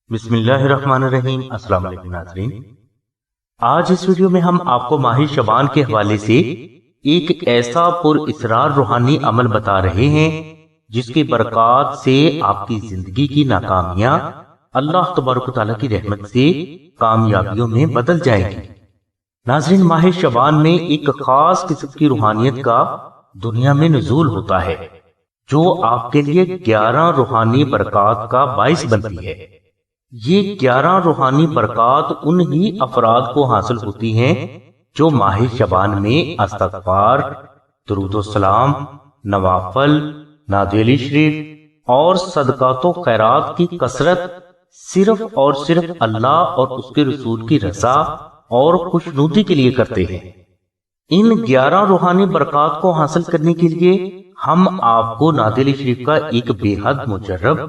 بسم اللہ الرحمن الرحیم۔ السلام علیکم ناظرین، آج اس ویڈیو میں ہم آپ کو ماہ شعبان کے حوالے سے ایک ایسا پر اسرار روحانی عمل بتا رہے ہیں جس کی برکات سے آپ کی زندگی کی ناکامیاں اللہ تبارک و تعالیٰ کی رحمت سے کامیابیوں میں بدل جائیں گی۔ ناظرین، ماہ شعبان میں ایک خاص قسم کی روحانیت کا دنیا میں نزول ہوتا ہے جو آپ کے لیے 11 روحانی برکات کا باعث بنتی ہے۔ یہ 11 روحانی برکات انہی افراد کو حاصل ہوتی ہیں جو ماہ شعبان میں استغفار، درود و سلام، نوافل، نعت علی شریف اور صدقات و خیرات کی کثرت صرف اور صرف اللہ اور اس کے رسول کی رضا اور خوشنودی کے لیے کرتے ہیں۔ ان 11 روحانی برکات کو حاصل کرنے کے لیے ہم آپ کو نعت علی شریف کا ایک بے حد مجرب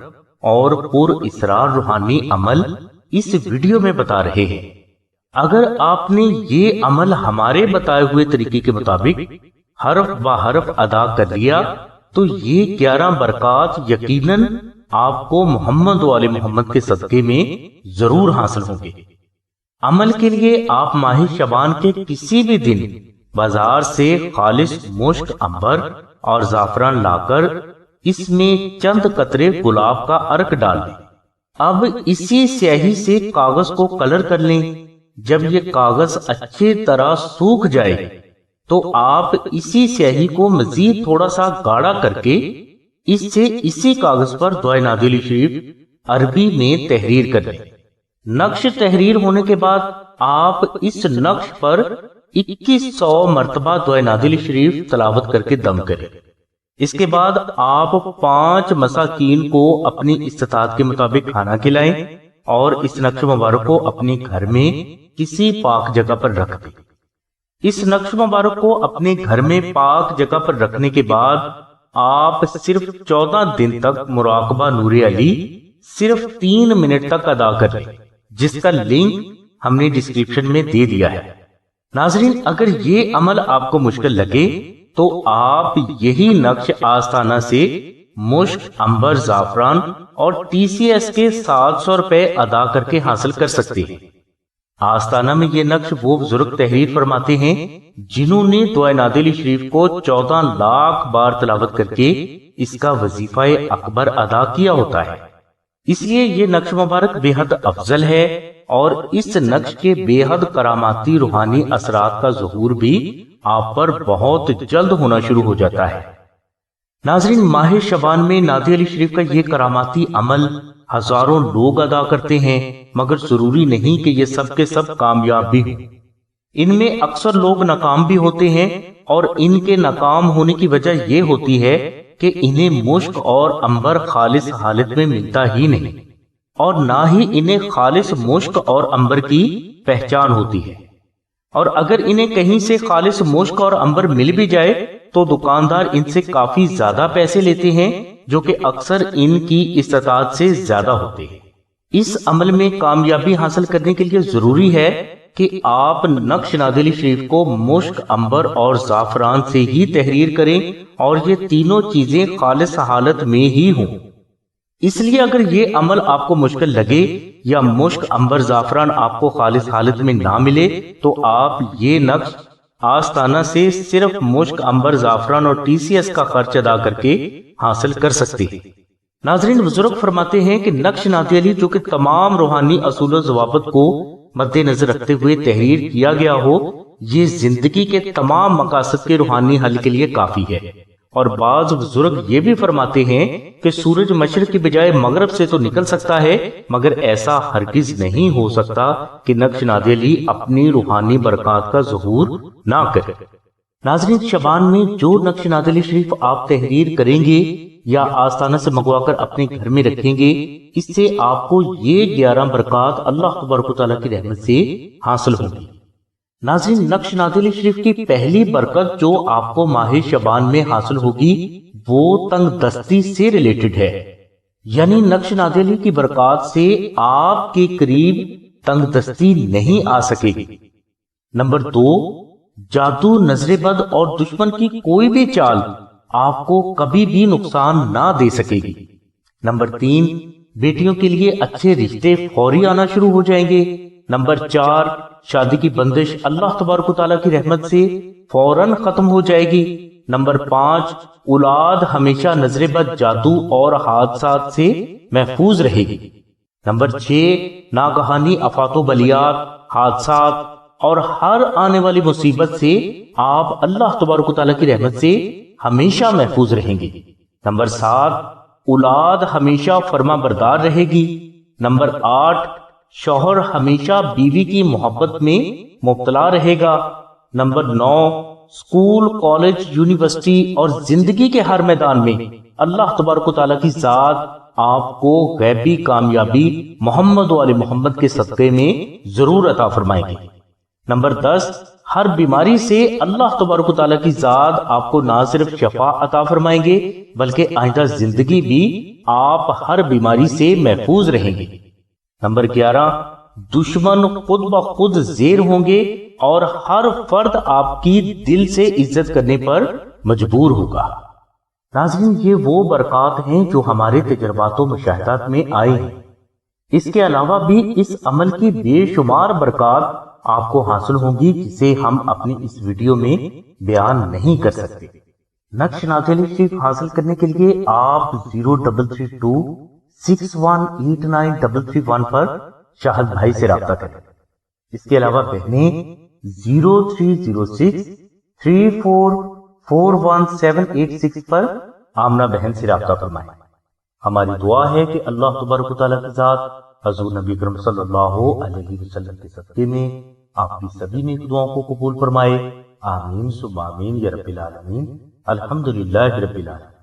اور پر اسرار روحانی عمل اس ویڈیو میں بتا رہے ہیں۔ اگر آپ نے یہ عمل ہمارے بتائے ہوئے طریقے کے مطابق حرف با حرف ادا کر لیا تو یہ 11 برکات یقیناً آپ کو محمد و آل محمد کے صدقے میں ضرور حاصل ہوں گے۔ عمل کے لیے آپ ماہ شعبان کے کسی بھی دن بازار سے خالص مشک، عنبر اور زعفران لا کر اس میں چند قطرے گلاب کا عرق ڈال دیں۔ اب اسی سیاہی سے کاغذ کو کلر کر لیں۔ جب یہ کاغذ اچھی طرح سوکھ جائے تو آپ اسی سیاہی کو مزید تھوڑا سا گاڑھا کر کے اس سے اسی کاغذ پر دعائے نعت علی شریف عربی میں تحریر کر لیں۔ نقش تحریر ہونے کے بعد آپ اس نقش پر 2100 مرتبہ دعائے نعت علی شریف تلاوت کر کے دم کریں۔ اس کے بعد آپ 5 مساکین کو اپنی استطاعت کے مطابق کھانا کھلائیں اور اس نقش مبارک کو اپنے گھر میں کسی پاک جگہ پر رکھ دیں۔ اس نقش مبارک کو اپنے گھر میں پاک جگہ پر رکھنے کے بعد آپ صرف 14 دن تک مراقبہ نور علی صرف 3 منٹ تک ادا کر لیں، جس کا لنک ہم نے ڈسکرپشن میں دے دیا ہے۔ ناظرین، اگر یہ عمل آپ کو مشکل لگے تو آپ یہی نقش آستانہ سے مشک، عنبر، زعفران اور TCS کے 700 روپے ادا کر کے حاصل کر سکتے ہیں۔ آستانہ میں یہ نقش وہ بزرگ تحریر فرماتے ہیں جنہوں نے دعائے نعت علی شریف کو 14 لاکھ بار تلاوت کر کے اس کا وظیفہ اکبر ادا کیا ہوتا ہے۔ اس لیے یہ نقش مبارک بے حد افضل ہے اور اس نقش کے بے حد کراماتی روحانی اثرات کا ظہور بھی آپ پر بہت جلد ہونا شروع ہو جاتا ہے۔ ناظرین، ماہ شعبان میں نعت علی شریف کا یہ کراماتی عمل ہزاروں لوگ ادا کرتے ہیں، مگر ضروری نہیں کہ یہ سب کے سب کامیاب بھی ہوں۔ ان میں اکثر لوگ ناکام بھی ہوتے ہیں اور ان کے ناکام ہونے کی وجہ یہ ہوتی ہے کہ انہیں مشک اور عنبر خالص حالت میں ملتا ہی نہیں، اور نہ ہی انہیں خالص مشک اور عنبر کی پہچان ہوتی ہے، اور اگر انہیں کہیں سے خالص مشک اور عنبر مل بھی جائے تو دکاندار ان سے کافی زیادہ پیسے لیتے ہیں جو کہ اکثر ان کی استطاعت سے زیادہ ہوتے ہیں۔ اس عمل میں کامیابی حاصل کرنے کے لیے ضروری ہے کہ آپ نقش نعت علی شریف کو مشک، عنبر اور زعفران سے ہی تحریر کریں اور یہ تینوں چیزیں خالص حالت میں ہی ہوں۔ اس لیے اگر یہ عمل آپ کو مشکل لگے یا مشک، عنبر، زعفران آپ کو خالص حالت میں نہ ملے تو آپ یہ نقش آستانہ سے صرف مشک، عنبر، زعفران اور TCS کا خرچ ادا کر کے حاصل کر سکتے ہیں۔ ناظرین، بزرگ فرماتے ہیں کہ نقش نعت علی جو کہ تمام روحانی اصول و ضوابط کو مد نظر رکھتے ہوئے تحریر کیا گیا ہو، یہ زندگی کے تمام مقاصد کے روحانی حل کے لیے کافی ہے۔ اور بعض بزرگ یہ بھی فرماتے ہیں کہ سورج مشرق کی بجائے مغرب سے تو نکل سکتا ہے، مگر ایسا ہرگز نہیں ہو سکتا کہ نقش نعت علی اپنی روحانی برکات کا ظہور نہ کرے۔ ناظرین، شعبان میں جو نقش نعت علی شریف آپ تحریر کریں گے یا آستانہ سے منگوا کر اپنے گھر میں رکھیں گے، اس سے آپ کو یہ 11 برکات اللہ تبارک و تعالیٰ کی رحمت سے حاصل ہوں گی۔ ناظرین، نقش نعت علی شریف کی پہلی برکت جو آپ کو ماہ شعبان میں حاصل ہوگی وہ تنگ دستی سے ریلیٹڈ ہے، یعنی نقش نعت علی کی برکات سے آپ کے قریب تنگ دستی نہیں آ سکے گی۔ نمبر 2، جادو، نظر بد اور دشمن کی کوئی بھی چال آپ کو کبھی بھی نقصان نہ دے سکے گی۔ نمبر 3، بیٹیوں کے لیے اچھے رشتے فوری آنا شروع ہو جائیں گے۔ نمبر 4، شادی کی بندش اللہ تبارک و تعالیٰ کی رحمت سے فوراً ختم ہو جائے گی۔ نمبر 5، اولاد ہمیشہ نظر بد، جادو اور حادثات سے محفوظ رہے گی۔ نمبر 6، ناگہانی آفات و بلیات، حادثات اور ہر آنے والی مصیبت سے آپ اللہ تبارک و تعالیٰ کی رحمت سے ہمیشہ محفوظ رہیں گے۔ نمبر 7، اولاد ہمیشہ فرما بردار رہے گی۔ نمبر 8، شوہر ہمیشہ بیوی کی محبت میں مبتلا رہے گا۔ نمبر 9، اسکول، کالج، یونیورسٹی اور زندگی کے ہر میدان میں اللہ تبارک و تعالیٰ کی ذات آپ کو غیبی کامیابی محمد و آل محمد کے صدقے میں ضرور عطا فرمائے گی۔ نمبر 10، ہر بیماری سے اللہ تبارک و تعالیٰ کی ذات آپ کو نہ صرف شفا عطا فرمائیں گے بلکہ آئندہ زندگی بھی آپ ہر بیماری سے محفوظ رہیں گے۔ نمبر 11، دشمن خود بخود زیر ہوں گے اور ہر فرد آپ کی دل سے عزت کرنے پر مجبور ہوگا۔ ناظرین، یہ وہ برکات ہیں جو ہمارے تجربات و مشاہدات میں آئے ہیں۔ اس کے علاوہ بھی اس عمل کی بے شمار برکات آپ کو حاصل ہوں گی جسے ہم اپنی اس ویڈیو میں بیان نہیں کر سکتے۔ نقش نازل شریف حاصل کرنے کے لیے آپ 0332 618933 پر شاہد بھائی سے رابطہ کریں۔ اس کے علاوہ بہنیں 0306 3441 پر آمنہ بہن سے رابطہ فرمائیں۔ ہماری دعا ہے کہ اللہ تبارک و تعالیٰ کی ذات حضور نبی اکرم صلی اللہ علیہ وسلم کے صدقے میں آپ کی سبھی نیک دعاؤں کو قبول فرمائے۔ آمین ثم آمین یا رب العالمین۔ الحمدللہ رب العالمین۔